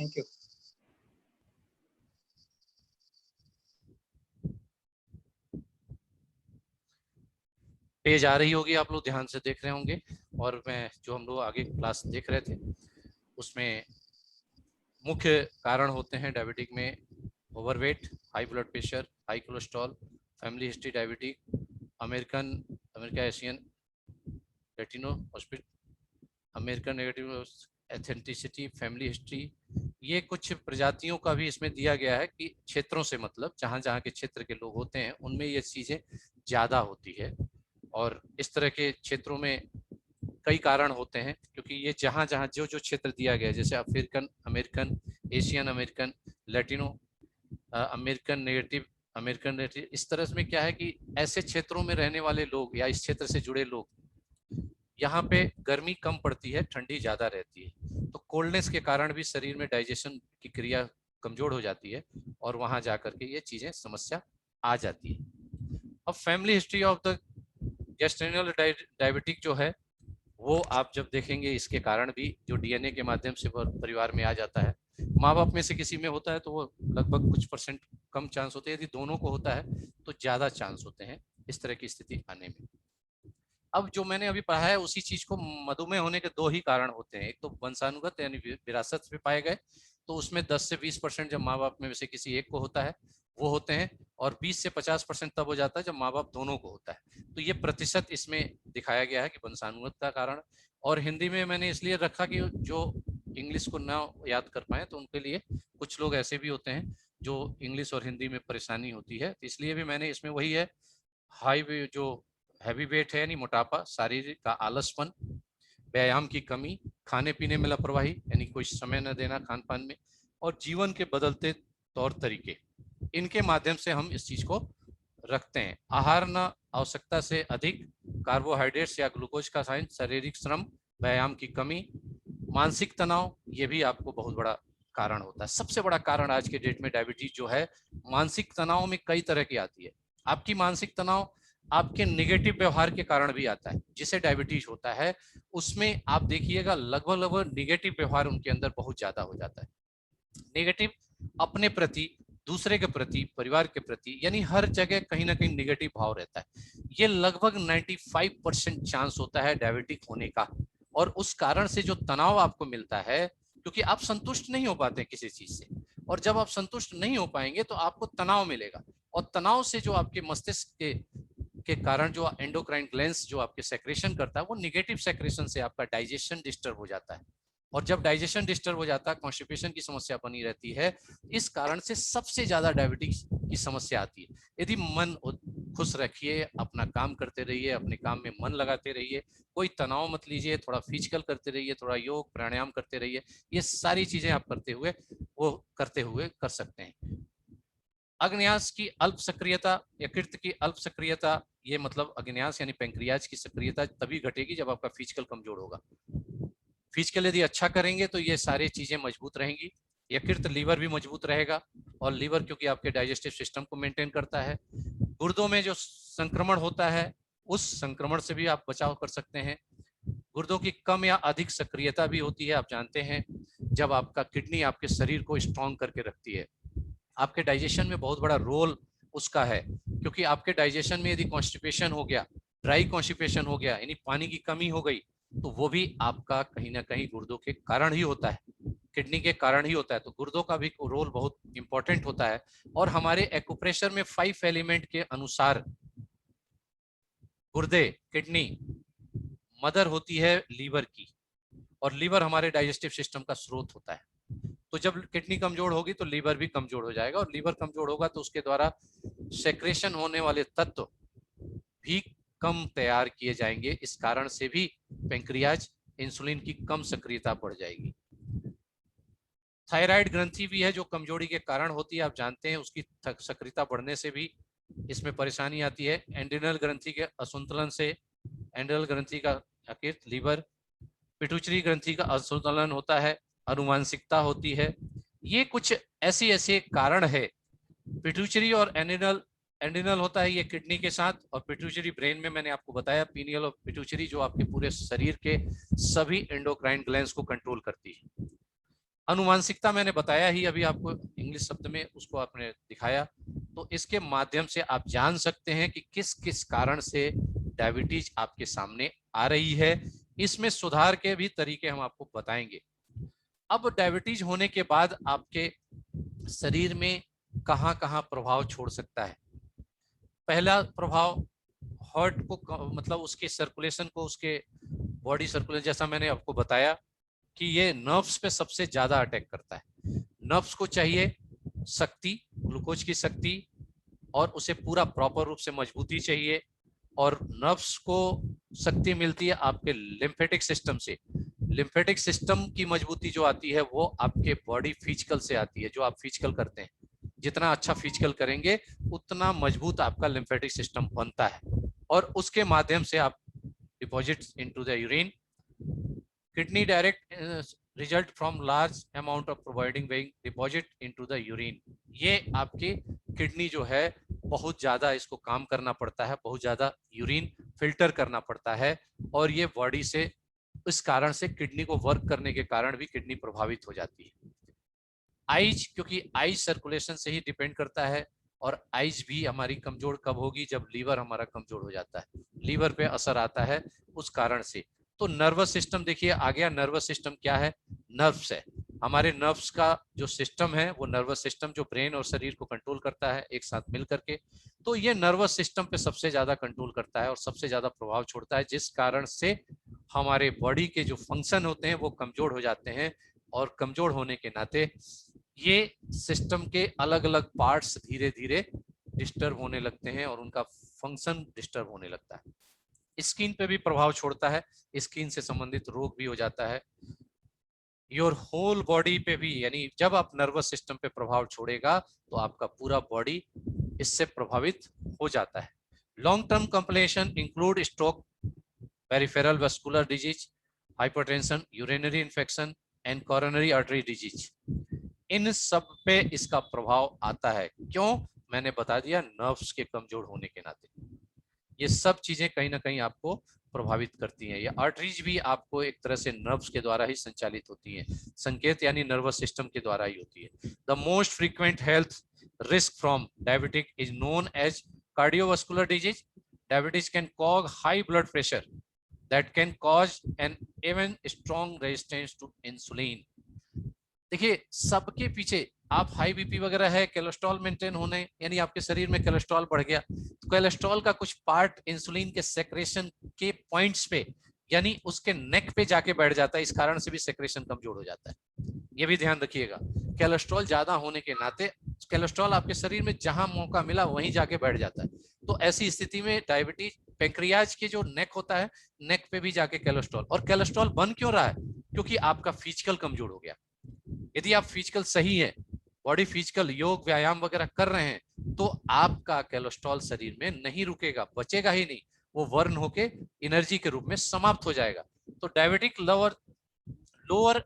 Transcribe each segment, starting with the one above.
Thank you. Page आ रही होगी, आप लोग ध्यान से देख रहे होंगे। और मैं जो हम लोग आगे क्लास देख रहे थे उसमें मुख्य कारण होते हैं डायबिटिक में overweight, high blood pressure, high cholesterol, family history diabetic, America Asian, Latino hospital, American negative authenticity, family history. ये कुछ प्रजातियों का भी इसमें दिया गया है कि क्षेत्रों से मतलब जहाँ जहाँ के क्षेत्र के लोग होते हैं उनमें ये चीज़ें ज़्यादा होती है। और इस तरह के क्षेत्रों में कई कारण होते हैं क्योंकि ये जहाँ जहाँ जो जो क्षेत्र दिया गया है, जैसे African American, Asian American, Latino American native, इस तरह में क्या है कि ऐसे क्षेत्रों में रहने वाले लोग या इस क्षेत्र से जुड़े लोग, यहाँ पे गर्मी कम पड़ती है, ठंडी ज्यादा रहती है, तो कोल्डनेस के कारण भी शरीर में डाइजेशन की क्रिया कमजोर हो जाती है और वहां जाकर के ये चीजें समस्या आ जाती है। अब family history of the gestational diabetic जो है वो आप जब देखेंगे इसके कारण भी जो डीएनए के माध्यम से परिवार में आ जाता है, माँ बाप में से किसी में होता है तो वो लगभग कुछ परसेंट कम चांस होते हैं, यदि दोनों को होता है तो ज्यादा चांस होते हैं इस तरह की स्थिति आने में। अब जो मैंने अभी पढ़ा है उसी चीज को, मधुमेह होने के दो ही कारण होते हैं, एक तो वंशानुगत यानी विरासत में पाए गए, तो उसमें 10 से 20% जब माँ बाप में से किसी एक को होता है वो होते हैं, और 20 से 50% तब हो जाता है जब माँ बाप दोनों को होता है। तो ये प्रतिशत इसमें दिखाया गया है कि वंशानुगत का कारण। और हिंदी में मैंने इसलिए रखा कि जो इंग्लिश को ना याद कर पाए तो उनके लिए, कुछ लोग ऐसे भी होते हैं जो इंग्लिश और हिंदी में परेशानी होती है, तो इसलिए भी मैंने इसमें वही है, हाई जो हैवी वेट है यानी मोटापा, शारीरिक का आलसपन, व्यायाम की कमी, खाने पीने में लापरवाही यानी कोई समय न देना खान पान में, और जीवन के बदलते तौर तरीके, इनके माध्यम से हम इस चीज को रखते हैं। आहार न आवश्यकता से अधिक, कार्बोहाइड्रेट्स या ग्लूकोज का साइन, शारीरिक श्रम, व्यायाम की कमी, मानसिक तनाव, ये भी आपको बहुत बड़ा कारण होता है। सबसे बड़ा कारण आज के डेट में डायबिटीज जो है, मानसिक तनाव में कई तरह की आती है। आपकी मानसिक तनाव आपके निगेटिव व्यवहार के कारण भी आता है, जिसे डायबिटीज होता है उसमें आप देखिएगा लगभग लगभग निगेटिव व्यवहार उनके अंदर बहुत ज्यादा हो जाता है। नेगेटिव अपने प्रति, दूसरे के प्रति, परिवार के प्रति, यानी हर जगह कहीं ना कहीं नेगेटिव भाव रहता है। ये लगभग 95% चांस होता है डायबिटिक होने का। और उस कारण से जो तनाव आपको मिलता है, क्योंकि आप संतुष्ट नहीं हो पाते किसी चीज से, और जब आप संतुष्ट नहीं हो पाएंगे तो आपको तनाव मिलेगा, और तनाव से जो आपके मस्तिष्क के कारण जो एंडोक्राइन ग्लैंड्स जो आपके सेक्रेशन करता है, वो निगेटिव सेक्रेशन से आपका डाइजेशन डिस्टर्ब हो जाता है। और जब डाइजेशन डिस्टर्ब हो जाता है, कॉन्स्टिपेशन की समस्या बनी रहती है। इस कारण से सबसे ज्यादा डायबिटीज की समस्या आती है। यदि मन खुश रखिए, अपना काम करते रहिए, अपने काम में मन लगाते रहिए, कोई तनाव मत लीजिए, थोड़ा फिजिकल करते रहिए, थोड़ा योग प्राणायाम करते रहिए, ये सारी चीजें आप करते हुए कर सकते हैं। अग्न्यास की अल्प सक्रियता, यकृत की अल्प सक्रियता, ये मतलब अग्न्यास यानी पेंक्रियाज की सक्रियता तभी घटेगी जब आपका फिजिकल कमजोर होगा। फिजिकल यदि अच्छा करेंगे तो ये सारी चीजें मजबूत रहेंगी। यकृत, लीवर भी मजबूत रहेगा, और लीवर क्योंकि आपके डाइजेस्टिव सिस्टम को मेंटेन करता है। गुर्दों में जो संक्रमण होता है उस संक्रमण से भी आप बचाव कर सकते हैं। गुर्दों की कम या अधिक सक्रियता भी होती है, आप जानते हैं, जब आपका किडनी आपके शरीर को स्ट्रॉन्ग करके रखती है। आपके डाइजेशन में बहुत बड़ा रोल उसका है, क्योंकि आपके डाइजेशन में यदि कॉन्स्टिपेशन हो गया, ड्राई कॉन्स्टिपेशन हो गया, यानी पानी की कमी हो गई, तो वो भी आपका कहीं ना कहीं गुर्दों के कारण ही होता है, किडनी के कारण ही होता है। तो गुर्दों का भी रोल बहुत इंपॉर्टेंट होता है। और हमारे एक्यूप्रेशर में 5 एलिमेंट के अनुसार गुर्दे, किडनी, मदर होती है लीवर की, और लीवर हमारे डाइजेस्टिव सिस्टम का स्रोत होता है। तो जब किडनी कमजोर होगी तो लीवर भी कमजोर हो जाएगा, और लीवर कमजोर होगा तो उसके द्वारा सेक्रेशन होने वाले तत्व भी कम तैयार किए जाएंगे। इस कारण से भी पेंक्रियाज, इंसुलिन की कम सक्रियता बढ़ जाएगी। थायराइड ग्रंथि भी है जो कमजोरी के कारण होती है, आप जानते हैं, उसकी सक्रियता बढ़ने से भी इसमें परेशानी आती है। एंड्रिनल ग्रंथि के असंतुलन से, एंड्रिनल ग्रंथि का यकृत, लीवर, पिट्यूटरी ग्रंथि का असंतुलन होता है, अनुवांशिकता होती है। ये कुछ ऐसे ऐसे कारण है। पिट्यूटरी और एड्रिनल, एड्रिनल होता है ये किडनी के साथ, और पिट्यूटरी ब्रेन में, मैंने आपको बताया पीनियल और पिट्यूटरी जो आपके पूरे शरीर के सभी एंडोक्राइन ग्लैंड्स को कंट्रोल करती है। अनुवांशिकता मैंने बताया ही अभी आपको, इंग्लिश शब्द में उसको आपने दिखाया। तो इसके माध्यम से आप जान सकते हैं कि किस किस कारण से डायबिटीज आपके सामने आ रही है। इसमें सुधार के भी तरीके हम आपको बताएंगे। अब डायबिटीज होने के बाद आपके शरीर में कहां कहां प्रभाव छोड़ सकता है। पहला प्रभाव हार्ट को, मतलब उसके सर्कुलेशन को, उसके बॉडी सर्कुलेशन, जैसा मैंने आपको बताया कि ये नर्व्स पे सबसे ज्यादा अटैक करता है। नर्व्स को चाहिए शक्ति, ग्लूकोज की शक्ति, और उसे पूरा प्रॉपर रूप से मजबूती चाहिए। और नर्व्स को शक्ति मिलती है आपके लिम्फेटिक सिस्टम से। लिम्फेटिक सिस्टम की मजबूती जो आती है वो आपके बॉडी फिजिकल से आती है, जो आप फिजिकल करते हैं। जितना अच्छा फिजिकल करेंगे उतना मजबूत आपका लिम्फेटिक सिस्टम बनता है, और उसके माध्यम से आप deposit into the urine. Kidney direct result from large amount of providing weighing deposit into the urine. ये आपकी किडनी जो है बहुत ज्यादा इसको काम करना पड़ता है, बहुत ज्यादा यूरिन फिल्टर करना पड़ता है, और ये बॉडी से इस कारण से किडनी को वर्क करने के कारण भी किडनी प्रभावित हो जाती है। आइज, क्योंकि आइज सर्कुलेशन से ही डिपेंड करता है, और आइज भी हमारी कमजोर कब होगी, जब लीवर हमारा कमजोर हो जाता है, लीवर पे असर आता है उस कारण से। तो नर्वस सिस्टम देखिए आ गया। नर्वस सिस्टम क्या है? नर्व्स है। हमारे नर्व्स का जो सिस्टम है वो नर्वस सिस्टम जो ब्रेन और शरीर को कंट्रोल करता है एक साथ मिल करके। तो ये नर्वस सिस्टम पे सबसे ज्यादा कंट्रोल करता है और सबसे ज्यादा प्रभाव छोड़ता है, जिस कारण से हमारे बॉडी के जो फंक्शन होते हैं वो कमजोर हो जाते हैं। और कमजोर होने के नाते ये सिस्टम के अलग अलग पार्ट्स धीरे धीरे डिस्टर्ब होने लगते हैं और उनका फंक्शन डिस्टर्ब होने लगता है। स्किन पे भी प्रभाव छोड़ता है, स्किन से संबंधित रोग भी हो जाता है। योर होल बॉडी पे भी, यानी जब आप नर्वस सिस्टम पे प्रभाव छोड़ेगा तो आपका पूरा बॉडी इससे प्रभावित हो जाता है। Long term complication include stroke, peripheral vascular disease, hypertension, urinary infection and coronary artery disease. इन सब पे इसका प्रभाव आता है। क्यों? मैंने बता दिया, नर्व्स के कमजोर होने के नाते ये सब चीजें कहीं ना कहीं आपको प्रभावित करती हैं। ये आर्टरीज भी आपको एक तरह से नर्व्स के द्वारा ही संचालित होती हैं, संकेत यानी नर्वस सिस्टम के द्वारा ही होती है। The most frequent health risk from diabetic is known as cardiovascular disease. Diabetes can cause high blood pressure that can cause an even strong resistance to insulin। देखिए, सबके पीछे आप हाई बीपी वगैरह है, कोलेस्ट्रॉल मेंटेन होने, यानी आपके शरीर में कोलेस्ट्रॉल बढ़ गया, तो कोलेस्ट्रॉल का कुछ पार्ट इंसुलिन के सेक्रेशन के पॉइंट्स पे, यानी उसके नेक पे जाके बैठ जाता है। इस कारण से भी सेक्रेशन कमजोर हो जाता है। ये भी ध्यान रखिएगा। कोलेस्ट्रॉल ज्यादा होने के नाते कोलेस्ट्रॉल आपके शरीर में जहां मौका मिला वहीं जाके बैठ जाता है। तो ऐसी स्थिति में डायबिटीज, पेंक्रियाज के जो नेक होता है, नेक पे भी जाके कोलेस्ट्रॉल, और कोलेस्ट्रॉल बन क्यों रहा है? क्योंकि आपका फिजिकल कमजोर हो गया। यदि आप फिजिकल सही है, बॉडी फिजिकल योग व्यायाम वगैरह कर रहे हैं, तो आपका कोलेस्ट्रॉल शरीर में नहीं रुकेगा, बचेगा ही नहीं, वो वर्न होके एनर्जी के रूप में समाप्त हो जाएगा। तो diabetic lower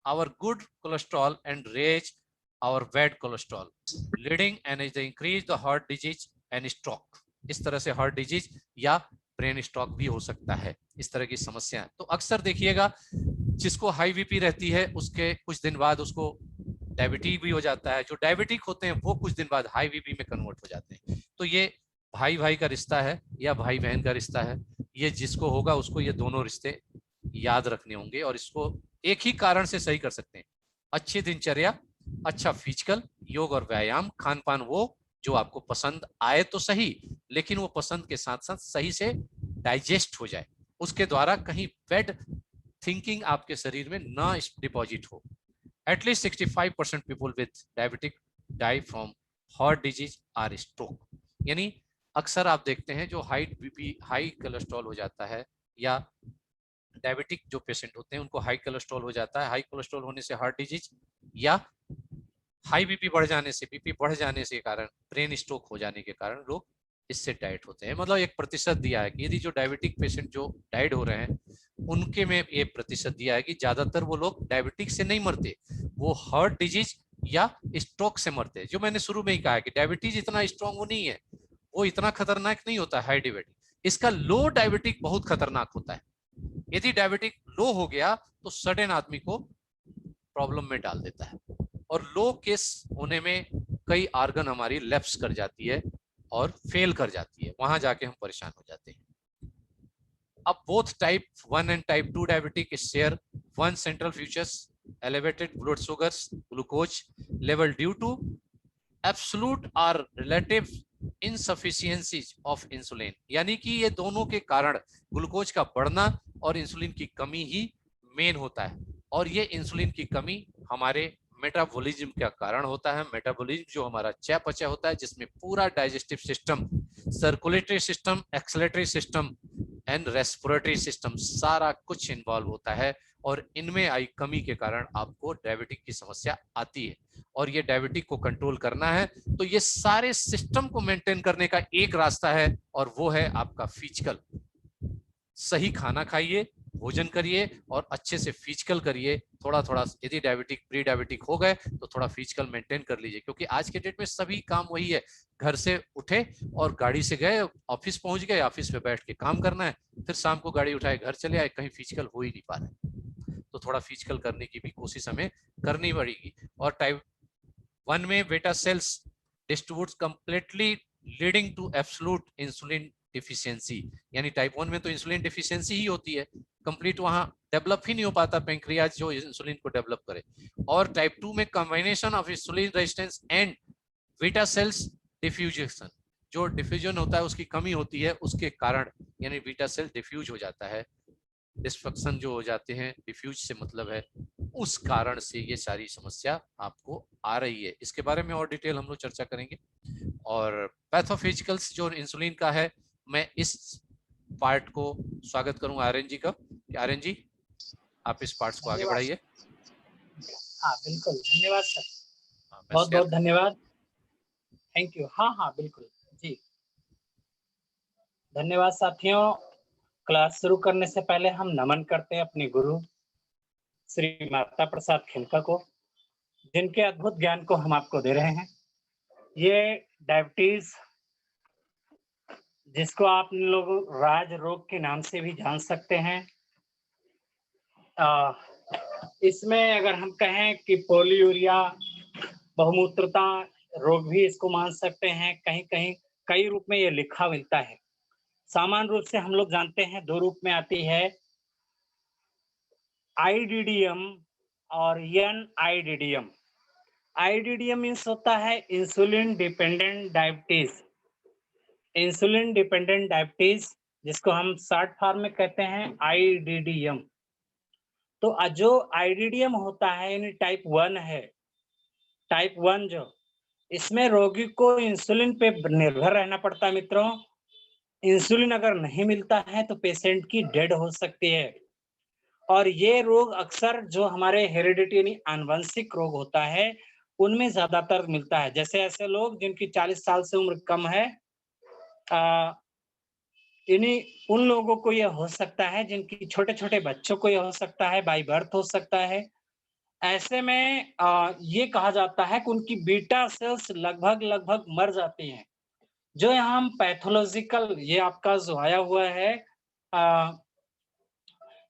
our good cholesterol and raise our bad cholesterol, leading and is the increase the heart disease and stroke। इस तरह से हार्ट डिजीज या ब्रेन स्ट्रोक भी हो सकता है। इस तरह की समस्या। तो अक्सर देखिएगा जिसको हाई बीपी रहती है उसके कुछ दिन बाद उसको डायबिटिक भी हो जाता है। जो डायबिटिक होते हैं वो कुछ दिन बाद हाई बीपी में कन्वर्ट हो जाते हैं। तो ये भाई भाई का रिश्ता है या भाई बहन का रिश्ता है। ये जिसको होगा उसको ये दोनों रिश्ते याद रखने होंगे, और इसको एक ही कारण से सही कर सकते हैं। अच्छी दिनचर्या, अच्छा फिजिकल योग और व्यायाम, खान पान वो जो आपको पसंद आए तो सही, लेकिन वो पसंद के साथ साथ सही से डाइजेस्ट हो जाए, उसके द्वारा कहीं बैड थिंकिंग आपके शरीर में ना डिपॉजिट हो। At least 65% people with diabetic die from heart disease or stroke. यानी अक्सर आप देखते हैं जो हाई बीपी, हाई कोलेस्ट्रॉल हो जाता है, या डायबिटिक जो पेशेंट होते हैं उनको हाई कोलेस्ट्रॉल हो जाता है। हाई कोलेस्ट्रॉल होने से हार्ट डिजीज, या हाई बीपी बढ़ जाने से, बीपी बढ़ जाने से कारण ब्रेन स्ट्रोक हो जाने के कारण लोग इससे डाइट होते हैं। मतलब एक प्रतिशत दिया है कि यदि जो डायबिटिक पेशेंट जो डाइट हो रहे हैं उनके में ये प्रतिशत दिया है कि ज्यादातर वो लोग डायबिटिक से नहीं मरते, वो हार्ट डिजीज या स्ट्रोक से मरते हैं। जो मैंने शुरू में ही कहा कि डायबिटीज इतना स्ट्रॉन्ग वो नहीं है, वो इतना खतरनाक नहीं होता हाई डायबिटिक। इसका लो डायबिटिक बहुत खतरनाक होता है। यदि डायबिटिक लो हो गया तो सडन आदमी को प्रॉब्लम में डाल देता है, और लो केस होने में कई आर्गन हमारी लैप्स कर जाती है और फेल कर जाती है, वहां जाके हम परेशान हो जाते हैं। अब both type 1 and type 2 diabetic share one central features, elevated blood sugars, glucose level due to absolute or relative insufficiency of insulin, यानी कि ये दोनों के कारण ग्लूकोज का बढ़ना और इंसुलिन की कमी ही मेन होता है, और ये इंसुलिन की कमी हमारे मेटाबॉलिज्म का कारण होता है। मेटाबॉलिज्म जो हमारा चयापचय होता है, जिसमें पूरा digestive system, circulatory system, excretory system and respiratory system सारा कुछ इन्वॉल्व होता है, और इनमें आई कमी के कारण आपको डायबिटिक की समस्या आती है। और ये डायबिटिक को कंट्रोल करना है तो ये सारे सिस्टम को मेंटेन करने का एक रास्ता है, और वो है आपका फिजिकल। सही खाना खाइए, भोजन करिए और अच्छे से फिजिकल करिए। थोड़ा थोड़ा यदि डायबिटिक प्री डायबिटिक हो गए तो थोड़ा फिजिकल मेंटेन कर लीजिए, क्योंकि आज के डेट में सभी काम वही है, घर से उठे और गाड़ी से गए, ऑफिस पहुंच गए, ऑफिस पे बैठ के काम करना है, फिर शाम को गाड़ी उठाए घर चले आए, कहीं फिजिकल हो ही नहीं पा रहा है। तो थोड़ा फिजिकल करने की भी कोशिश हमें करनी पड़ेगी। और टाइप 1 में beta cells distribute completely leading to absolute insulin deficiency, यानी टाइप 1 में तो इंसुलिन डिफिशियंसी ही होती है, कंप्लीट वहां डेवलप ही नहीं हो पाता पेंक्रियाज जो इंसुलिन को डेवलप करे। और टाइप 2 में combination of insulin resistance and beta cells diffusion, जो डिफ्यूजन होता है उसकी कमी होती है, उसके कारण यानी बीटा सेल डिफ्यूज हो जाता है, डिस्ट्रक्शन जो हो जाते हैं, डिफ्यूज से मतलब है, उस कारण से ये सारी समस्या आपको आ रही है। इसके बारे में और डिटेल हम लोग चर्चा करेंगे। और पैथोफिजिकल्स जो इंसुलिन का है, मैं इस पार्ट को स्वागत करूंगा आर्यन जी का। आर्यन जी आप इस पार्ट्स को आगे बढ़ाइए। हाँ बिल्कुल, धन्यवाद सर, बहुत बहुत धन्यवाद, थैंक यू। हाँ हाँ बिल्कुल जी, धन्यवाद साथियों। क्लास शुरू करने से पहले हम नमन करते हैं अपने गुरु श्री माता प्रसाद खिलका को, जिनके अद्भुत ज्ञान को हम आपको दे रहे हैं। ये डायबिटीज, जिसको आप लोग राज रोग के नाम से भी जान सकते हैं, इसमें अगर हम कहें कि पोलियूरिया, बहुमूत्रता रोग भी इसको मान सकते हैं, कहीं कहीं कई रूप में ये लिखा मिलता है। सामान्य रूप से हम लोग जानते हैं दो रूप में आती है, आईडीडीएम और एनआईडीडीएम। आईडीडीएम मीन्स होता है insulin dependent diabetes. Insulin dependent diabetes, जिसको हम शॉर्ट फॉर्म में कहते हैं आईडीडीएम। तो जो आईडीडीएम होता है यानी टाइप 1 है, टाइप 1 जो, इसमें रोगी को इंसुलिन पे निर्भर रहना पड़ता है मित्रों। इंसुलिन अगर नहीं मिलता है तो पेशेंट की डेड हो सकती है। और ये रोग अक्सर जो हमारे हेरिडिटी यानी आनुवंशिक रोग होता है, उनमें ज्यादातर मिलता है। जैसे ऐसे लोग जिनकी 40 साल से उम्र कम है, इन्हीं उन लोगों को यह हो सकता है, जिनकी छोटे छोटे बच्चों को यह हो सकता है, बाई बर्थ हो सकता है। ऐसे में ये कहा जाता है कि उनकी बीटा सेल्स लगभग लगभग मर जाती हैं। जो यहाँ हम पैथोलॉजिकल, ये आपका जो आया हुआ है,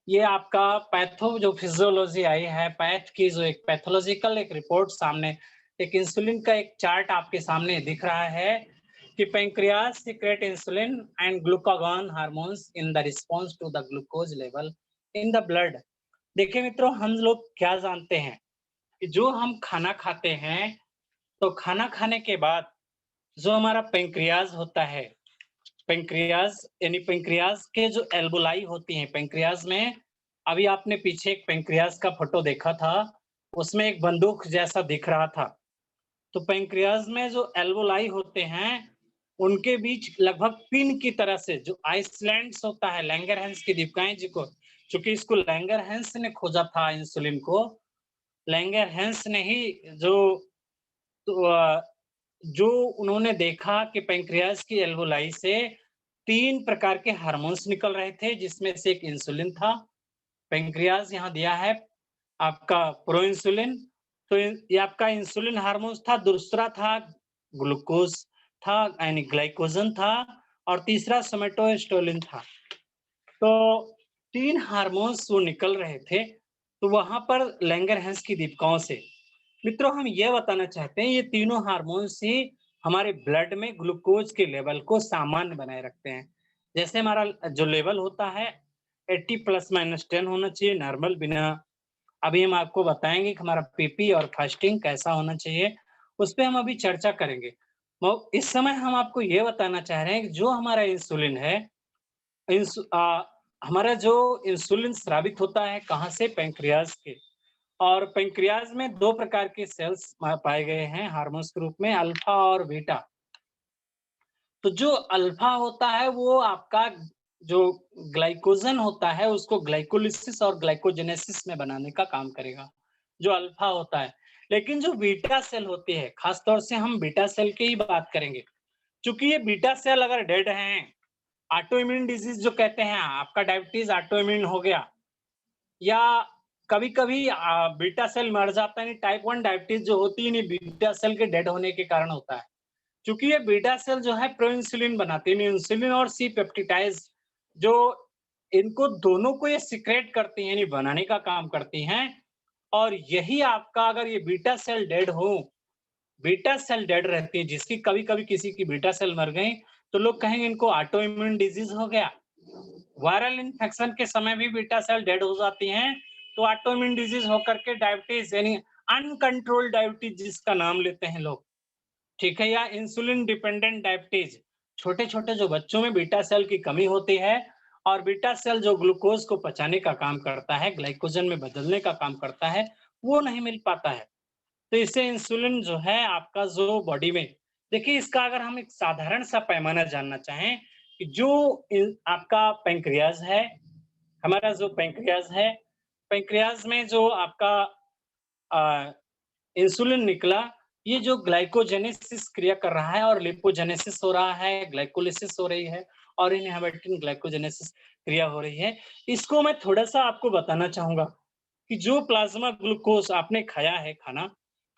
ये आपका पैथो जो फिजियोलॉजी आई है, पैथ की जो एक पैथोलॉजिकल एक रिपोर्ट सामने, एक इंसुलिन का एक चार्ट आपके सामने दिख रहा है कि pancreas secrete insulin and glucagon hormones in the response to the glucose level in the blood. देखिए मित्रों, हम लोग क्या जानते हैं कि जो हम खाना खाते हैं, तो खाना खाने के बाद जो हमारा पैंक्रियाज होता है, पैंक्रियाज यानी पैंक्रियाज के जो एल्बुलाई होती हैं, पैंक्रियाज में, अभी आपने पीछे एक पैंक्रियाज का फोटो देखा था, उसमें एक बंदूक जैसा दिख रहा था। तो पैंक्रियाज में जो एल्बुलाई होते हैं, उनके बीच लगभग पिन की तरह से जो आइसलैंड्स होता है, लैंगरहैंस की दीपिकाएं जी को, चूंकि इसको लैंगरहैंस ने खोजा था इंसुलिन को, लैंगरहैंस ने ही जो उन्होंने देखा कि पैंक्रियाज की एल्वोलाई से 3 प्रकार के हार्मोन्स निकल रहे थे, जिसमें से एक इंसुलिन था। पैंक्रियाज यहाँ दिया है आपका प्रो इंसुलिन, तो ये आपका इंसुलिन हार्मोन था। दूसरा था ग्लूकोज था यानी ग्लाइकोजन था, और तीसरा सोमेटोस्टेरोलिन था। तो 3 हार्मोन्स वो निकल रहे थे। तो वहां पर लैंगरहैंस की दीपिकाओं से। मित्रों, हम ये बताना चाहते हैं ये तीनों हार्मोन्स ही हमारे ब्लड में ग्लूकोज के लेवल को सामान्य बनाए रखते हैं। जैसे हमारा जो लेवल होता है 80 प्लस माइनस 10 होना चाहिए नॉर्मल, बिना अभी हम आपको बताएंगे कि हमारा पीपी और फास्टिंग कैसा होना चाहिए, उस पे हम अभी चर्चा करेंगे। इस समय हम आपको ये बताना चाह रहे हैं कि जो हमारा इंसुलिन है, हमारा जो इंसुलिन स्रावित होता है कहाँ से? पैंक्रियाज के। और पैंक्रियाज में 2 प्रकार के सेल्स पाए गए हैं हार्मोन्स के रूप में, अल्फा और बीटा। तो जो अल्फा होता है वो आपका जो ग्लाइकोजन होता है उसको ग्लाइकोलिसिस और ग्लाइकोजेनेसिस में बनाने का काम करेगा, जो अल्फा होता है। लेकिन जो बीटा सेल होती है, खास तौर से हम बीटा सेल की ही बात करेंगे। चूंकि ये बीटा सेल अगर डेड हैं, ऑटो इम्यून डिजीज जो कहते हैं, आपका डायबिटीज ऑटो इम्यून हो गया, या कभी-कभी बीटा सेल मर जाता है, टाइप 1 डायबिटीज जो होती है नहीं बीटा सेल के डेड होने के कारण होता है। क्योंकि ये बीटा सेल जो है प्रो इंसुलिन बनाती है, इंसुलिन और सी पेप्टिडाइज जो इनको दोनों को ये सिक्रेट करती हैं, यानी बनाने का काम करती हैं। और यही आपका अगर ये बीटा सेल डेड हो, बीटा सेल डेड रहती है, जिसकी कभी-कभी किसी की बीटा सेल मर गई, तो लोग कहेंगे इनको ऑटो इम्यून डिजीज हो गया। वायरल इन्फेक्शन के समय भी बीटा सेल डेड हो जाती हैं, तो ऑटो इम्यून डिजीज होकर के डायबिटीज यानी अनकंट्रोल्ड डायबिटीज जिसका नाम लेते हैं लोग, ठीक है, या इंसुलिन डिपेंडेंट डायबिटीज। छोटे-छोटे जो बच्चों में बीटा सेल की कमी होती है और बीटा सेल जो ग्लूकोज को पचाने का काम करता है, ग्लाइकोजन में बदलने का काम करता है, वो नहीं मिल पाता है। तो इससे इंसुलिन जो है आपका जो बॉडी में, देखिए इसका अगर हम एक साधारण सा पैमाना जानना चाहें कि जो आपका पैंक्रियाज है, हमारा जो पैंक्रियाज है, पैंक्रियाज में जो आपका इंसुलिन निकला, ये जो ग्लाइकोजेनेसिस क्रिया कर रहा है और लिपोजेनेसिस हो रहा है, ग्लाइकोलिसिस हो रही है और इनहिबिटिंग ग्लाइकोजेनेसिस क्रिया हो रही है। इसको मैं थोड़ा-सा आपको बताना चाहूँगा कि जो प्लाज्मा ग्लूकोज आपने खाया है खाना,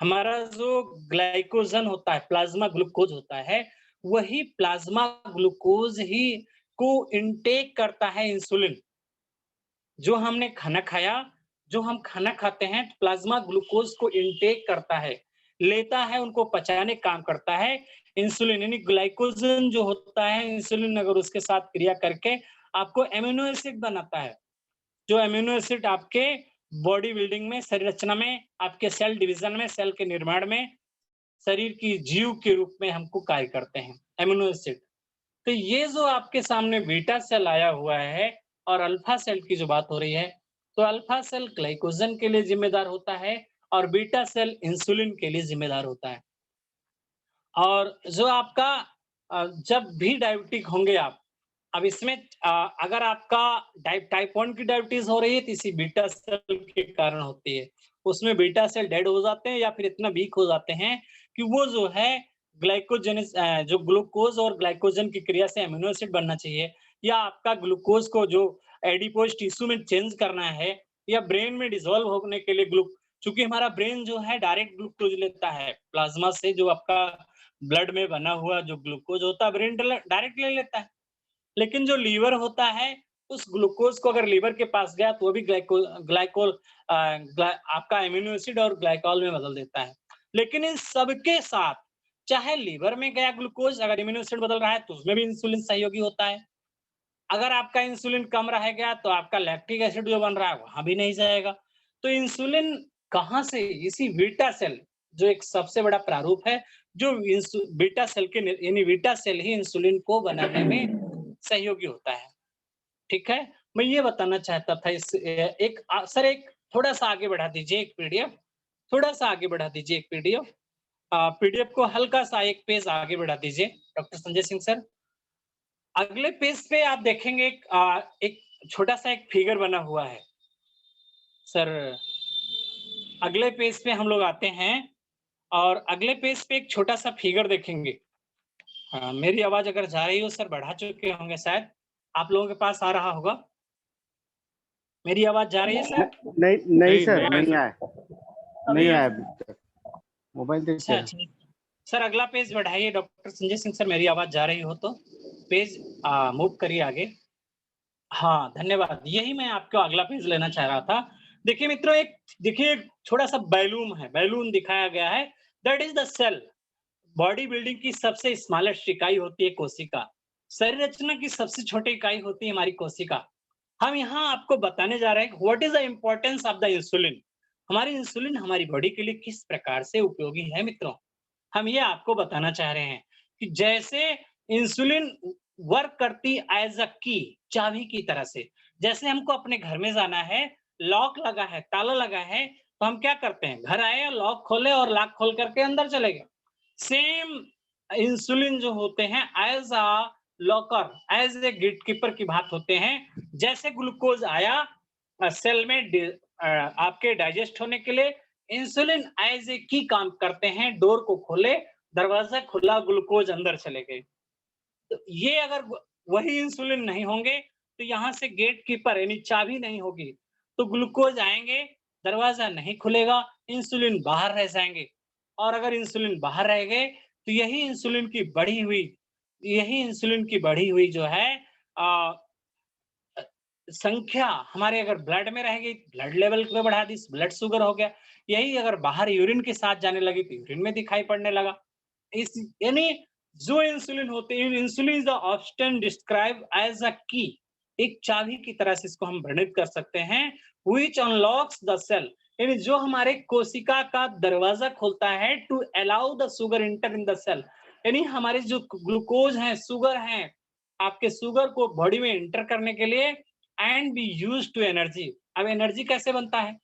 हमारा जो ग्लाइकोजन होता है, प्लाज्मा ग्लूकोज होता है, वही प्लाज्मा ग्लूकोज ही को इनटेक करता है इंसुलिन। जो हमने खाना खाया, जो हम खाना खाते हैं, प्लाज्मा ग्लूकोज को इनटेक करता है, लेता है, उनको पचाने काम करता है। इंसुलिन यानी ग्लाइकोजन जो होता है, इंसुलिन अगर उसके साथ क्रिया करके आपको अमीनो एसिड बनाता है। जो अमीनो एसिड आपके बॉडी बिल्डिंग में, शरीर रचना में, आपके सेल डिवीजन में, सेल के निर्माण में, शरीर की जीव के रूप में हमको कार्य करते हैं, अमीनो एसिड। तो ये जो आपके सामने बीटा सेल आया हुआ है और अल्फा सेल की जो बात हो रही है, तो अल्फा सेल ग्लाइकोजन के लिए जिम्मेदार होता है और बीटा सेल इंसुलिन के लिए जिम्मेदार होता है। और जो आपका जब भी डायबिटिक होंगे आप, अब इसमें अगर आपका टाइप 1 की डायबिटीज हो रही है तो इसी बीटा सेल के कारण होती है। उसमें बीटा सेल डेड हो जाते हैं या फिर इतना वीक हो जाते हैं कि वो जो है जो ग्लूकोज और ग्लाइकोजन की क्रिया से अमीनो एसिड बनना चाहिए, या आपका ग्लूकोज को जो एडिपोज टिश्यू में चेंज करना है, या ब्रेन में डिसॉल्व होने के लिए चूंकि हमारा ब्रेन जो है डायरेक्ट ग्लूकोज लेता है प्लाज्मा से, जो आपका ब्लड में बना हुआ जो ग्लूकोज होता है ब्रेन डायरेक्ट ले लेता है। लेकिन जो लीवर होता है, उस ग्लूकोज को अगर लीवर के पास गया तो वो भी आपका एमिनो एसिड और ग्लाइकॉल में बदल देता है। लेकिन इन सबके साथ, चाहे लीवर में गया ग्लूकोज अगर एमिनो एसिड बदल रहा है तो उसमें भी इंसुलिन सहयोगी होता है। अगर आपका इंसुलिन कम रह गया तो आपका लैक्टिक एसिड जो बन रहा है वहां भी नहीं जाएगा। तो इंसुलिन कहाँ से? इसी बीटा सेल, जो एक सबसे बड़ा प्रारूप है, जो बीटा सेल के यानी बीटा सेल ही इंसुलिन को बनाने में सहयोगी होता है। ठीक है, मैं ये बताना चाहता था सर एक थोड़ा सा आगे बढ़ा दीजिए एक पीडीएफ, थोड़ा सा आगे बढ़ा दीजिए एक पीडीएफ। पीडीएफ को हल्का सा एक पेज आगे बढ़ा दीजिए डॉक्टर संजय सिंह सर। अगले पेज पे आप देखेंगे एक छोटा सा एक फिगर बना हुआ है सर। अगले पेज पे हम लोग आते हैं और अगले पेज पे एक छोटा सा फिगर देखेंगे। मेरी आवाज अगर जा रही हो सर, बढ़ा चुके होंगे शायद, आप लोगों के पास आ रहा होगा। मेरी आवाज जा रही है सर? नहीं सर, नहीं आया, नहीं आया अभी तक। मोबाइल देख अच्छा ठीक सर, अगला पेज बढ़ाइए डॉक्टर संजय सिंह सर, मेरी आवाज जा रही हो तो पेज मूव करिए आगे। हाँ धन्यवाद, यही मैं आपको अगला पेज लेना चाह रहा था। देखिए मित्रों, देखिए छोटा सा बैलून है, बैलून दिखाया गया है, that is the cell. Body building की सबसे स्मॉलेस्ट इकाई होती है कोशिका। शरीर रचना की सबसे छोटी इकाई होती है हमारी कोशिका। हम यहाँ आपको बताने जा रहे हैं what is the importance of the insulin. हमारी इंसुलिन हमारी बॉडी के लिए किस प्रकार से उपयोगी है मित्रों, हम ये आपको बताना चाह रहे हैं कि जैसे इंसुलिन वर्क करती एज अ की, चाबी की तरह से। जैसे हमको अपने घर में जाना है, लॉक लगा है, ताला लगा है, तो हम क्या करते हैं, घर आए, लॉक खोले और लॉक खोल करके अंदर चले गए। सेम इंसुलिन जो होते हैं as a locker, as a gatekeeper की बात होते हैं। जैसे ग्लूकोज आया सेल में आपके डाइजेस्ट होने के लिए, इंसुलिन एज ए की काम करते हैं, डोर को खोले, दरवाजा खुला, ग्लूकोज अंदर चले गए। तो ये अगर वही इंसुलिन नहीं होंगे तो यहाँ से गेट कीपर यानी चाबी नहीं होगी, तो ग्लूकोज आएंगे, दरवाजा नहीं खुलेगा, इंसुलिन बाहर रह जाएंगे। और अगर इंसुलिन बाहर रह गए तो यही इंसुलिन की बढ़ी हुई जो है संख्या हमारे अगर ब्लड में रह गई, ब्लड लेवल को बढ़ा दी, ब्लड शुगर हो गया। यही अगर बाहर यूरिन के साथ जाने लगी तो यूरिन में दिखाई पड़ने लगा। इस यानी जो इंसुलिन होते हैं, insulin is often describe as a key, एक चाबी की तरह से इसको हम वर्णित कर सकते हैं, व्हिच अनलॉक्स द सेल, यानी जो हमारे कोशिका का दरवाजा खोलता है to allow the sugar enter in the cell. यानी हमारे जो ग्लूकोज है, शुगर है, आपके शुगर को बॉडी में इंटर करने के लिए and be use to energy. अब एनर्जी कैसे बनता है,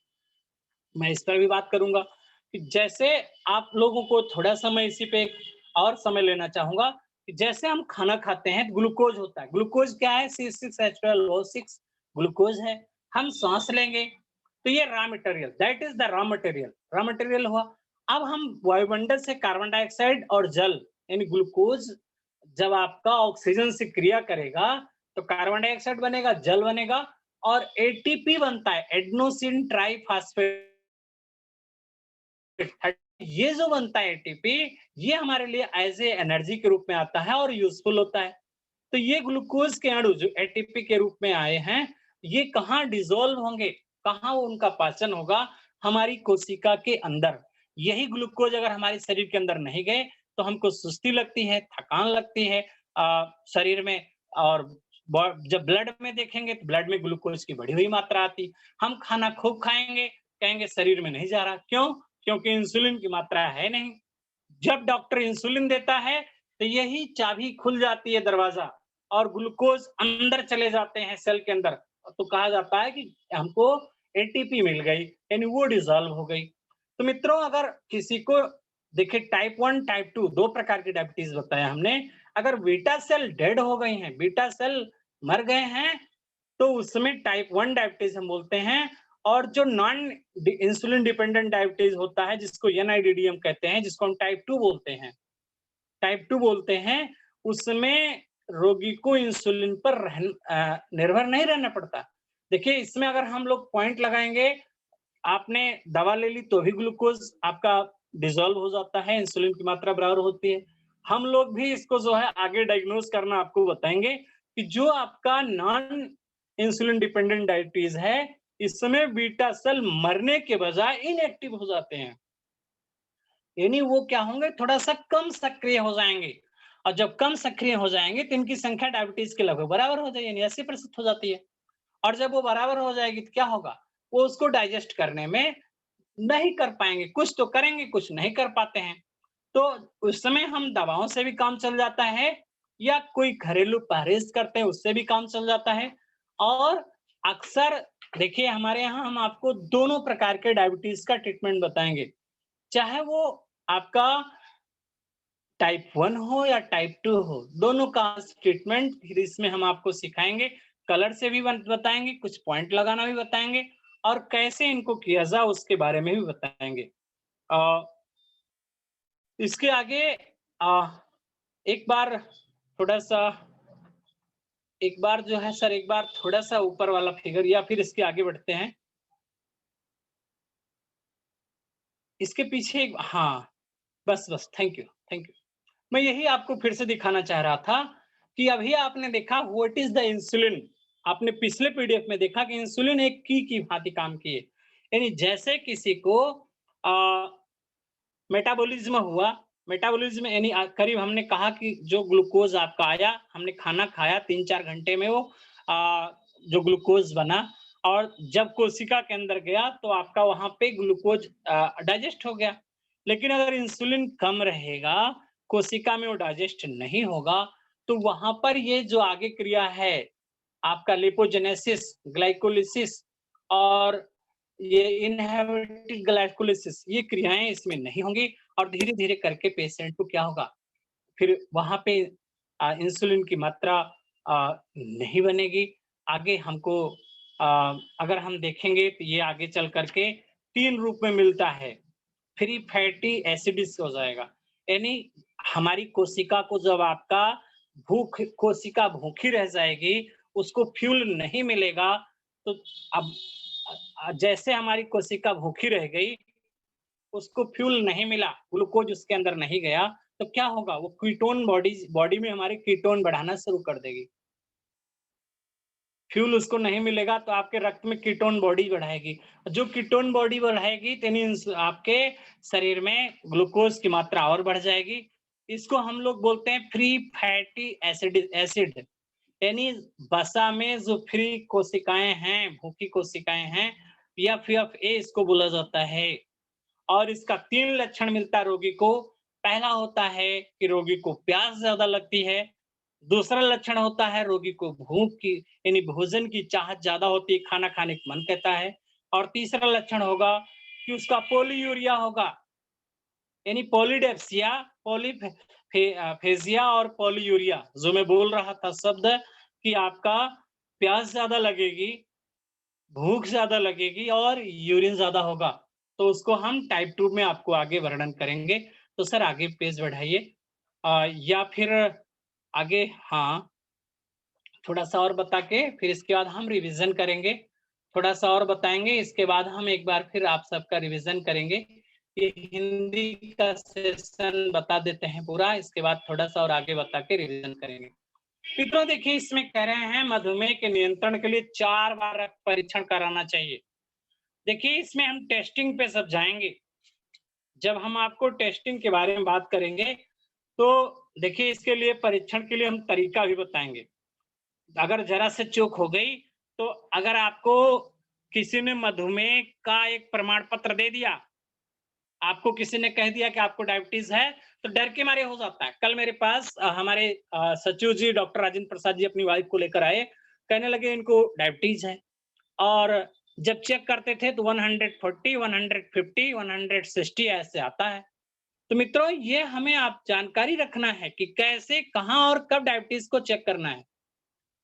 मैं इस पर भी बात करूंगा कि जैसे आप लोगों को थोड़ा समय इसी पे और समय लेना चाहूंगा कि जैसे हम खाना खाते हैं, ग्लूकोज होता है। ग्लूकोज क्या है, C6H12O6 ग्लूकोज है। हम सांस लेंगे तो ये raw material, that is the raw material हुआ। अब हम वायुमंडल से कार्बन डाइऑक्साइड और जल, यानी ग्लूकोज जब आपका ऑक्सीजन से क्रिया करेगा तो कार्बन डाइऑक्साइड बनेगा, जल बनेगा और एटीपी बनता है, एडेनोसिन ट्राइफॉस्फेट। ये जो बनता है एटीपी, ये हमारे लिए एज ए एनर्जी के रूप में आता है और यूजफुल होता है। तो ये ग्लूकोज के अणु जो एटीपी के रूप में आए हैं, ये कहाँ डिसॉल्व होंगे, कहाँ उनका पाचन होगा, हमारी कोशिका के अंदर। यही ग्लूकोज अगर हमारे शरीर के अंदर नहीं गए तो हमको सुस्ती लगती है, थकान लगती है शरीर में। और जब ब्लड में देखेंगे तो ब्लड में ग्लूकोज की बढ़ी हुई मात्रा आती। हम खाना खूब खाएंगे, कहेंगे शरीर में नहीं जा रहा, क्यों? क्योंकि इंसुलिन की मात्रा है नहीं। जब डॉक्टर इंसुलिन देता है तो यही चाबी खुल जाती है, दरवाजा, और ग्लूकोज अंदर चले जाते हैं सेल के अंदर। तो कहा जाता है कि हमको एटीपी मिल गई, यानी वो डिसॉल्व हो गई। तो मित्रों, अगर किसी को देखिए टाइप 1 टाइप 2 दो प्रकार की डायबिटीज बताया हमने। अगर बीटा सेल डेड हो गई हैं, बीटा सेल मर गए हैं, तो उसमें टाइप 1 डायबिटीज हम बोलते हैं। और जो नॉन इंसुलिन डिपेंडेंट डायबिटीज होता है, जिसको NIDDM कहते हैं, जिसको हम टाइप 2 बोलते हैं, उसमें रोगी को इंसुलिन पर निर्भर नहीं रहना पड़ता। देखिए इसमें अगर हम लोग पॉइंट लगाएंगे, आपने दवा ले ली तो भी ग्लूकोज आपका डिसॉल्व हो जाता है, इंसुलिन की मात्रा बराबर होती है। हम लोग भी इसको जो है आगे डायग्नोज करना आपको बताएंगे कि जो आपका नॉन इंसुलिन डिपेंडेंट डायबिटीज है, इसमें बीटा सेल मरने के बजाय इनएक्टिव हो जाते हैं, यानी वो क्या होंगे, थोड़ा सा कम सक्रिय हो जाएंगे। और जब कम सक्रिय हो जाएंगे तो इनकी संख्या डायबिटीज के लगभग बराबर हो जाएगी, यानी 80% हो जाती है। और जब वो बराबर हो जाएगी तो क्या होगा, वो उसको डाइजेस्ट करने में नहीं कर पाएंगे, कुछ तो करेंगे, कुछ नहीं कर पाते हैं। तो उस समय हम दवाओं से भी काम चल जाता है, या कोई घरेलू परहेज करते हैं उससे भी काम चल जाता है। और अक्सर देखिए हमारे यहाँ हम आपको दोनों प्रकार के डायबिटीज का ट्रीटमेंट बताएंगे, चाहे वो आपका टाइप 1 हो या टाइप 2 हो, दोनों का ट्रीटमेंट फिर इसमें हम आपको सिखाएंगे। कलर से भी बताएंगे, कुछ पॉइंट लगाना भी बताएंगे, और कैसे इनको किया जाए उसके बारे में भी बताएंगे। इसके आगे एक बार जो है सर, एक बार थोड़ा सा ऊपर वाला फिगर, या फिर इसके आगे बढ़ते हैं, इसके पीछे हाँ, बस थैंक यू। मैं यही आपको फिर से दिखाना चाह रहा था कि अभी आपने देखा व्हाट इज द इंसुलिन। आपने पिछले पीडीएफ में देखा कि इंसुलिन एक की भांति काम किए। यानी जैसे किसी को मेटाबॉलिज्म हुआ, मेटाबॉलिज्म यानी करीब हमने कहा कि जो ग्लूकोज आपका आया, हमने खाना खाया 3-4 घंटे में वो जो ग्लूकोज बना और जब कोशिका के अंदर गया तो आपका वहाँ पे ग्लूकोज डाइजेस्ट हो गया। लेकिन अगर इंसुलिन कम रहेगा, कोशिका में वो डाइजेस्ट नहीं होगा, तो वहाँ पर ये जो आगे क्रिया है, आपका लिपोजेनेसिस, ग्लाइकोलिसिस और ये इनहिबिटेड ग्लाइकोलिसिस, ये क्रियाएँ इसमें नहीं होंगी और धीरे-धीरे करके पेशेंट को क्या होगा, फिर वहाँ पे इंसुलिन की मात्रा नहीं बनेगी। आगे हमको अगर हम देखेंगे तो ये आगे चल करके 3 रूप में मिलता है। फ्री फैटी एसिड्स हो जाएगा। यानी हमारी कोशिका को जब आपका कोशिका भूखी रह जाएगी, उसको फ्यूल नहीं मिलेगा, तो अब जैसे हमारी कोशिका भूखी रह गई, उसको फ्यूल नहीं मिला, ग्लूकोज उसके अंदर नहीं गया, तो क्या होगा? वो कीटोन बॉडी में हमारे कीटोन बढ़ाना शुरू कर देगी। फ्यूल उसको नहीं मिलेगा तो आपके रक्त में कीटोन बॉडी बढ़ाएगी। जो कीटोन बॉडी बढ़ाएगी यानी आपके शरीर में ग्लूकोज की मात्रा और बढ़ जाएगी। इसको हम लोग बोलते हैं फ्री फैटी एसिड यानी वसा में जो फ्री कोशिकाएं हैं, भूखी कोशिकाएं हैं, FFA इसको बोला जाता है। और इसका 3 लक्षण मिलता है रोगी को। पहला होता है कि रोगी को प्यास ज्यादा लगती है। दूसरा लक्षण होता है रोगी को भूख की यानी भोजन की चाहत ज्यादा होती है, खाना खाने का मन कहता है। और तीसरा लक्षण होगा कि उसका पोलीयूरिया होगा, यानी पॉलीडेप्सिया, पॉलीफेजिया और पोलीयूरिया, जो मैं बोल रहा था शब्द कि आपका प्यास ज्यादा लगेगी, भूख ज्यादा लगेगी और यूरिन ज्यादा होगा। तो उसको हम टाइप 2 में आपको आगे वर्णन करेंगे। तो सर आगे पेज बढ़ाइए। या फिर आगे, हाँ, थोड़ा सा और बता के फिर इसके बाद हम रिवीजन करेंगे। थोड़ा सा और बताएंगे, इसके बाद हम एक बार फिर आप सबका रिवीजन करेंगे। ये हिंदी का सेशन बता देते हैं पूरा, इसके बाद थोड़ा सा और आगे बता के रिवीजन करेंगे। मित्रों देखिए, इसमें कह रहे हैं मधुमेह के नियंत्रण के लिए 4 बार रक्त परीक्षण कराना चाहिए। देखिए इसमें हम टेस्टिंग पे सब जाएंगे। जब हम आपको टेस्टिंग के बारे में बात करेंगे तो देखिए इसके लिए परीक्षण के लिए हम तरीका भी बताएंगे। अगर जरा से चूक हो गई तो अगर आपको किसी ने मधुमेह का एक प्रमाण पत्र दे दिया, आपको किसी ने कह दिया कि आपको डायबिटीज है, तो डर के मारे हो जाता है। कल मेरे पास हमारे सचिव जी डॉक्टर राजेंद्र प्रसाद जी अपनी वाइफ को लेकर आए, कहने लगे इनको डायबिटीज है। और जब चेक करते थे तो 140, 150, 160 ऐसे आता है। तो मित्रों ये हमें आप जानकारी रखना है कि कैसे, कहां और कब डायबिटीज को चेक करना है।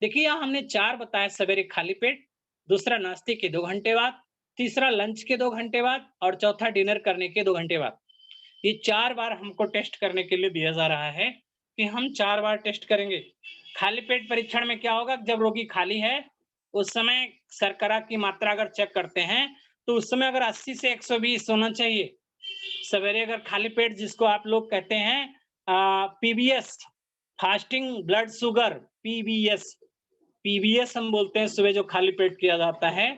देखिए यहाँ हमने 4 बताया, सवेरे खाली पेट, दूसरा नाश्ते के 2 घंटे बाद, तीसरा लंच के 2 घंटे बाद और चौथा डिनर करने के 2 घंटे बाद। ये 4 बार हमको टेस्ट करने के लिए दिया जा रहा है कि हम 4 बार टेस्ट करेंगे। खाली पेट परीक्षण में क्या होगा, जब रोगी खाली है उस समय शर्करा की मात्रा अगर चेक करते हैं तो उस समय अगर 80 से 120 होना चाहिए। सवेरे अगर खाली पेट, जिसको आप लोग कहते हैं PBS, fasting blood sugar, PBS हम बोलते हैं, सुबह जो खाली पेट किया जाता है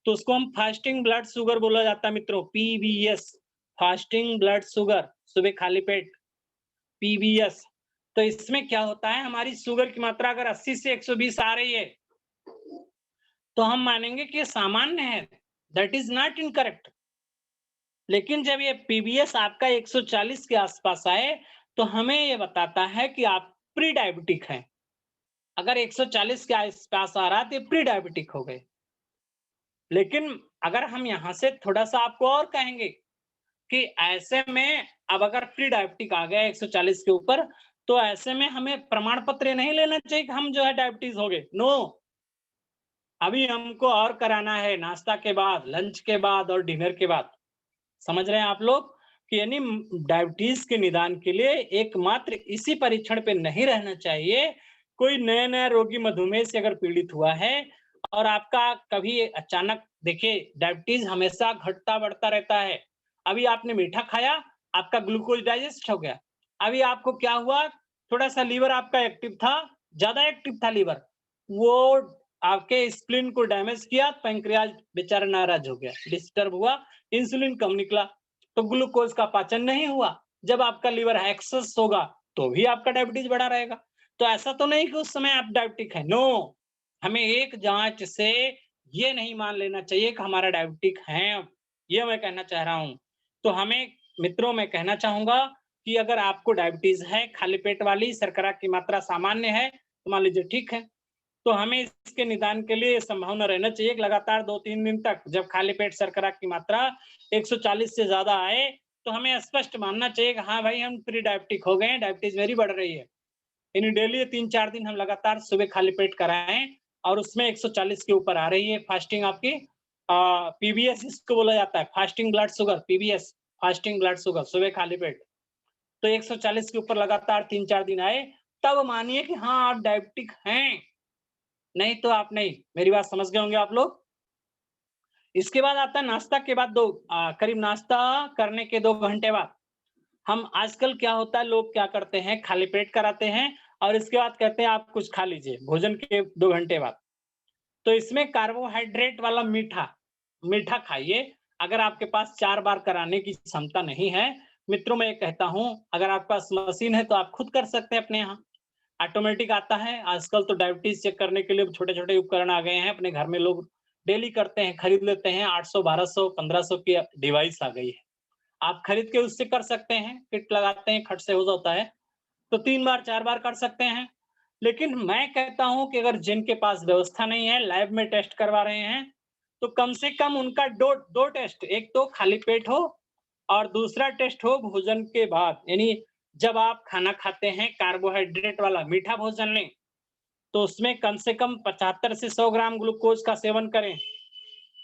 तो उसको हम फास्टिंग ब्लड शुगर बोला जाता है मित्रों, पीबीएस, फास्टिंग ब्लड शुगर, सुबह खाली पेट, पीबीएस। तो इसमें क्या होता है, हमारी शुगर की मात्रा अगर 80 से 120 आ रही है तो हम मानेंगे कि ये सामान्य है, दैट इज नॉट इनकरेक्ट। लेकिन जब ये पीबीएस आपका 140 के आसपास आए तो हमें ये बताता है कि आप प्री डायबिटिक हैं। अगर 140 के आसपास आ रहा है तो प्री डायबिटिक हो गए। लेकिन अगर हम यहाँ से थोड़ा सा आपको और कहेंगे कि ऐसे में अब अगर प्री डायबिटिक आ गया 140 के ऊपर, तो ऐसे में हमें प्रमाण पत्र नहीं लेना चाहिए कि हम जो है डायबिटीज हो गए। नो, अभी हमको और कराना है नाश्ता के बाद, लंच के बाद और डिनर के बाद। समझ रहे हैं आप लोग कि यानी डायबिटीज के निदान के लिए एकमात्र इसी परीक्षण पे नहीं रहना चाहिए। कोई नया नया रोगी मधुमेह से अगर पीड़ित हुआ है और आपका कभी अचानक, देखिए डायबिटीज हमेशा घटता बढ़ता रहता है। अभी आपने मीठा खाया, आपका ग्लूकोज डाइजेस्ट हो गया। अभी आपको क्या हुआ, थोड़ा सा लीवर आपका एक्टिव था, ज्यादा एक्टिव था लीवर, वो आपके स्प्लीन को डैमेज किया, पैंक्रियाज बेचारा नाराज हो गया, डिस्टर्ब हुआ, इंसुलिन कम निकला, तो ग्लूकोज का पाचन नहीं हुआ। जब आपका लीवर एक्सेस होगा तो भी आपका डायबिटीज बढ़ा रहेगा। तो ऐसा तो नहीं कि उस समय आप डायबिटिक है, नो। हमें एक जांच से ये नहीं मान लेना चाहिए कि हमारा डायबिटिक है, ये मैं कहना चाह रहा हूँ। तो हमें मित्रों मैं कहना चाहूंगा कि अगर आपको डायबिटीज है, खाली पेट वाली, शर्करा की मात्रा सामान्य है, तो मान लीजिए ठीक है, तो हमें इसके निदान के लिए संभावना रहना चाहिए कि लगातार 2-3 दिन तक जब खाली पेट शर्करा की मात्रा 140 से ज्यादा आए, तो हमें स्पष्ट मानना चाहिए कि हाँ भाई हम प्री डायबिटिक हो गए हैं, डायबिटीज मेरी बढ़ रही है। यानी डेली 3-4 दिन हम लगातार सुबह खाली पेट कराएं और उसमें 140 के ऊपर आ रही है फास्टिंग आपकी, पीबीएस इसको बोला जाता है, fasting blood sugar, PBS, fasting blood sugar, सुबह खाली पेट। तो 140 के ऊपर लगातार 3-4 दिन आए, तब मानिए कि हाँ आप डायबिटिक हैं, नहीं तो आप नहीं। मेरी बात समझ गए होंगे आप लोग। इसके बाद आता है नाश्ता के बाद करीब नाश्ता करने के 2 घंटे बाद हम आजकल क्या होता है, लोग क्या करते हैं, खाली पेट कराते हैं और इसके बाद कहते हैं आप कुछ खा लीजिए भोजन के 2 घंटे बाद। तो इसमें कार्बोहाइड्रेट वाला मीठा खाइए। अगर आपके पास 4 बार कराने की क्षमता नहीं है, मित्रों मैं ये कहता हूं, अगर आपके पास मशीन है तो आप खुद कर सकते हैं अपने यहाँ, ऑटोमेटिक आता है। आजकल तो डायबिटीज चेक करने के लिए छोटे-छोटे उपकरण आ गए हैं, अपने घर में लोग डेली करते हैं, खरीद लेते हैं, 800, 1200, 1500 की डिवाइस आ गई है। आप खरीद के उससे कर सकते हैं, किट लगाते हैं, खट से हो जाता है, तो 3 बार 4 बार कर सकते हैं। लेकिन मैं कहता हूं कि अगर जिनके पास व्यवस्था नहीं है, लैब में टेस्ट करवा रहे हैं, तो कम से कम उनका दो टेस्ट, एक तो खाली पेट हो और दूसरा टेस्ट हो भोजन के बाद। यानी जब आप खाना खाते हैं, कार्बोहाइड्रेट वाला मीठा भोजन लें, तो उसमें कम से कम 75 से 100 ग्राम ग्लूकोज का सेवन करें।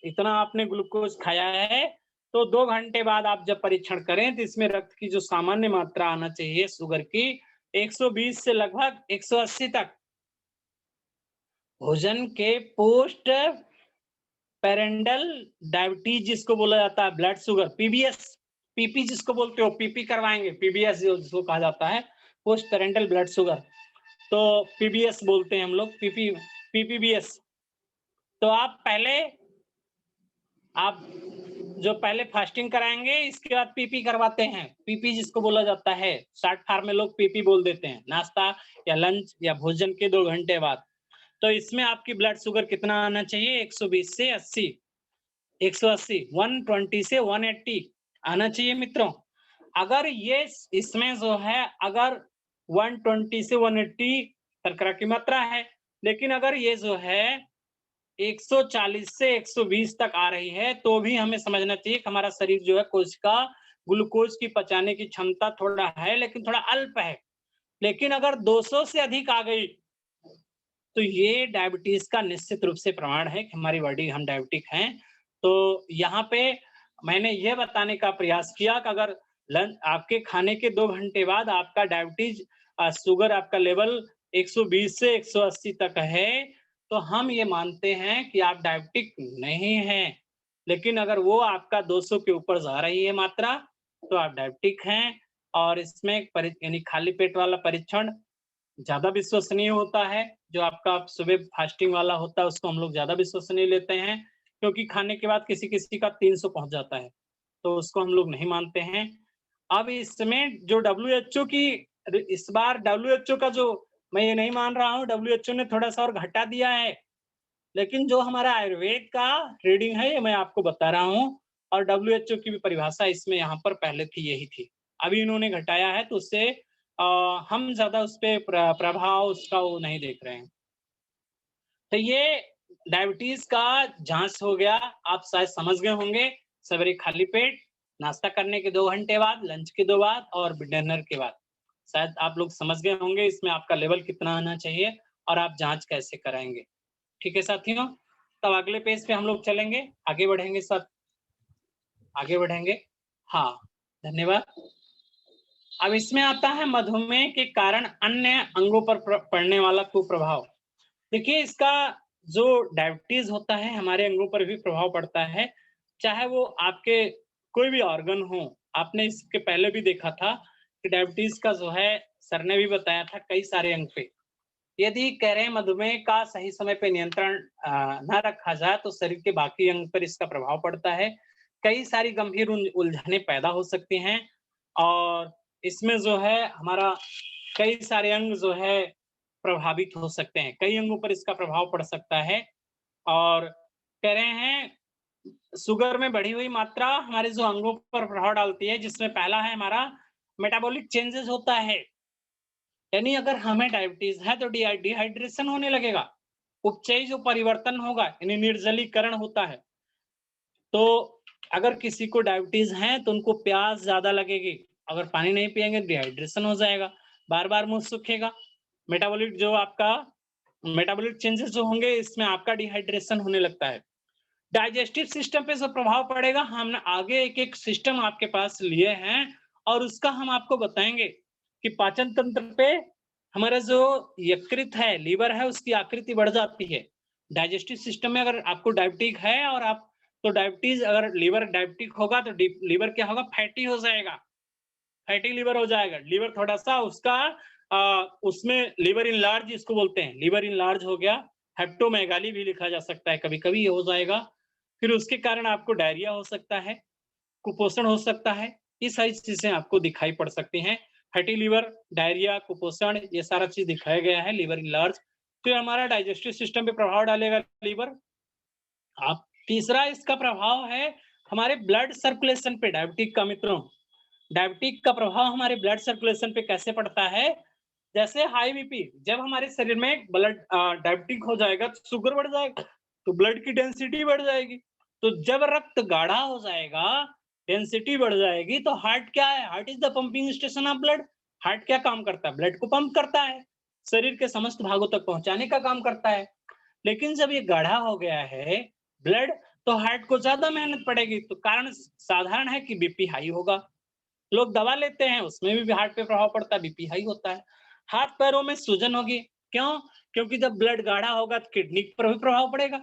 इतना आपने ग्लूकोज खाया है, तो 2 घंटे बाद आप जब परीक्षण करें, तो इसमें रक्त की जो सामान्य मात्रा आना चाहिए शुगर की 120 से लगभग 180 तक। भोजन के पोस्ट पेरेंटल डायबिटीज जिसको बोला जाता है, ब्लड शुगर, पीबीएस, पीपी जिसको बोलते हो, पीपी करवाएंगे, पीबीएस जिसको कहा जाता है, पोस्ट पेरेंटल ब्लड शुगर, तो पीबीएस बोलते हैं हम लोग, पीपीबीएस। तो आप जो पहले फास्टिंग कराएंगे, इसके बाद पीपी करवाते हैं, पीपी जिसको बोला जाता है, शॉर्ट फॉर्म में लोग पीपी बोल देते हैं, नाश्ता या लंच या भोजन के 2 घंटे बाद। तो इसमें आपकी ब्लड शुगर कितना आना चाहिए, 120 से 80, 180, 120 से 180 आना चाहिए मित्रों। अगर ये इसमें जो है, अगर 120 से 180 शर्करा की मात्रा है, लेकिन अगर ये जो है 140 से 120 तक आ रही है, तो भी हमें समझना चाहिए कि हमारा शरीर जो है कोशिका ग्लूकोज की पचाने की क्षमता थोड़ा है, लेकिन थोड़ा अल्प है। लेकिन अगर 200 से अधिक आ गई, तो ये डायबिटीज का निश्चित रूप से प्रमाण है कि हमारी बॉडी, हम डायबिटिक हैं। तो यहाँ पे मैंने ये बताने का प्रयास किया कि अगर लंच आपके खाने के 2 घंटे बाद आपका डायबिटीज शुगर आपका लेवल 120 से 180 तक है, तो हम ये मानते हैं कि आप डायबिटिक नहीं हैं। लेकिन अगर वो आपका 200 के ऊपर जा रही है मात्रा, तो आप डायबिटिक हैं। और इसमें यानी खाली पेट वाला परीक्षण ज्यादा विश्वसनीय होता है। जो आपका सुबह फास्टिंग वाला होता है, उसको हम लोग ज्यादा विश्वसनीय लेते हैं, क्योंकि खाने के बाद किसी किसी का 300 पहुंच जाता है, तो उसको हम लोग नहीं मानते हैं। अब इसमें जो WHO की, इस बार WHO का जो, मैं ये नहीं मान रहा हूँ, WHO ने थोड़ा सा और घटा दिया है, लेकिन जो हमारा आयुर्वेद का रीडिंग है, ये मैं आपको बता रहा हूँ। और WHO की भी परिभाषा इसमें यहाँ पर पहले थी, यही थी, अभी इन्होंने घटाया है, तो उससे हम ज्यादा उस पे प्रभाव उसका वो नहीं देख रहे हैं। तो ये डायबिटीज का जांच हो गया। आप शायद समझ गए होंगे, सवेरे खाली पेट, नाश्ता करने के 2 घंटे बाद, लंच के 2 बाद और डिनर के बाद, शायद आप लोग समझ गए होंगे इसमें आपका लेवल कितना आना चाहिए और आप जांच कैसे कराएंगे। ठीक है साथियों, तब अगले पेज पे हम लोग चलेंगे, आगे बढ़ेंगे सब, आगे बढ़ेंगे। हाँ, धन्यवाद। अब इसमें आता है मधुमेह के कारण अन्य अंगों पर पड़ने वाला कुप्रभाव। देखिए, इसका जो डायबिटीज होता है, हमारे अंगों पर भी प्रभाव पड़ता है, चाहे वो आपके कोई भी ऑर्गन हो। आपने इसके पहले भी देखा था कि डायबिटीज का जो है, सर ने भी बताया था, कई सारे अंग पे यदि कह रहे हैं मधुमेह का सही समय पे नियंत्रण न रखा जाए तो शरीर के बाकी अंग पर इसका प्रभाव पड़ता है। कई सारी गंभीर उलझने पैदा हो सकती हैं और इसमें जो है हमारा कई सारे अंग जो है प्रभावित हो सकते हैं। कई अंगों पर इसका प्रभाव पड़ सकता है और कह रहे हैं शुगर में बढ़ी हुई मात्रा हमारे जो अंगों पर प्रभाव डालती है, जिसमें पहला है हमारा मेटाबॉलिक चेंजेस होता है। यानी अगर हमें डायबिटीज है तो डिहाइड्रेशन होने लगेगा। उपचयी जो परिवर्तन होगा यानी निर्जलीकरण होता है। तो अगर किसी को डायबिटीज है तो उनको प्यास ज्यादा लगेगी। अगर पानी नहीं पिएंगे डिहाइड्रेशन हो जाएगा, बार बार मुंह सूखेगा। मेटाबॉलिक चेंजेस जो होंगे इसमें आपका डिहाइड्रेशन होने लगता है। डाइजेस्टिव सिस्टम पे जो प्रभाव पड़ेगा, हमने आगे एक एक सिस्टम आपके पास लिए हैं और उसका हम आपको बताएंगे कि पाचन तंत्र पे हमारा जो यकृत है, लीवर है, उसकी आकृति बढ़ जाती है। डाइजेस्टिव सिस्टम में अगर आपको डायबिटिक है और आप तो डायबिटीज अगर लीवर डायबिटिक होगा तो लीवर क्या होगा, फैटी हो जाएगा, फैटी लीवर हो जाएगा। लीवर थोड़ा सा उसका उसमें लीवर इनलार्ज जिसको बोलते हैं, लीवर इनलार्ज हो गया। हेप्टोमेगाली भी लिखा जा सकता है, कभी कभी ये हो जाएगा। फिर उसके कारण आपको डायरिया हो सकता है, कुपोषण हो सकता है। ये सारी चीजें आपको दिखाई पड़ सकती हैं। फैटी लीवर, डायरिया, कुपोषण, ये सारा चीज दिखाया गया है। लीवर इनलार्ज फिर हमारा डाइजेस्टिव सिस्टम पे प्रभाव डालेगा लीवर। आप तीसरा इसका प्रभाव है हमारे ब्लड सर्कुलेशन पे। डायबिटिक का मित्रों, डायबिटिक का प्रभाव हमारे ब्लड सर्कुलेशन पे कैसे पड़ता है? जैसे हाई बीपी, जब हमारे शरीर में ब्लड डायबिटिक हो जाएगा तो शुगर बढ़ जाएगा, तो ब्लड की डेंसिटी बढ़ जाएगी। तो जब रक्त गाढ़ा हो जाएगा, डेंसिटी बढ़ जाएगी, तो हार्ट क्या है? Heart is the pumping station of blood. Heart क्या काम करता है? ब्लड को पंप करता है, शरीर के समस्त भागों तक पहुंचाने का काम करता है। लेकिन जब ये गाढ़ा हो गया है ब्लड, तो हार्ट को ज्यादा मेहनत पड़ेगी। तो कारण साधारण है कि बीपी हाई होगा। लोग दवा लेते हैं, उसमें भी हार्ट पे प्रभाव पड़ता है, बीपी हाई होता है। हाथ पैरों में सूजन होगी, क्यों? क्योंकि जब ब्लड गाढ़ा होगा तो किडनी पर भी प्रभाव पड़ेगा।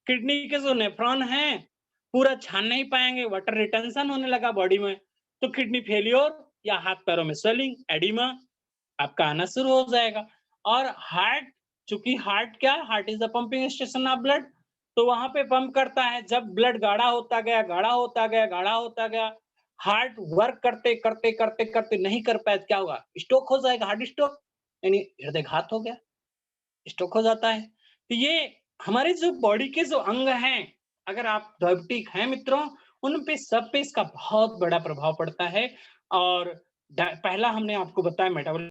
किडनी के जो नेफ्रॉन हैं पूरा छान नहीं पाएंगे, वाटर रिटेंशन होने लगा बॉडी में, तो किडनी फेलियर या हाथ पैरों में स्वेलिंग, एडिमा आपका आना शुरू हो जाएगा। और हार्ट, चूंकि हार्ट क्या है? Heart is the pumping station of blood, तो वहां पे पंप करता है। जब ब्लड गाढ़ा होता गया, गाढ़ा होता गया, गाढ़ा होता गया, हार्ट वर्क करते करते करते करते नहीं कर पाए, क्या होगा? स्ट्रोक हो जाएगा, हार्ट स्ट्रोक, यानी हृदयघात हो गया, स्ट्रोक हो जाता है। तो ये हमारे जो बॉडी के जो अंग हैं, अगर आप डायबिटिक हैं मित्रों, उन पे सब पे इसका बहुत बड़ा प्रभाव पड़ता है। और पहला हमने आपको बताया मेटाबॉलिक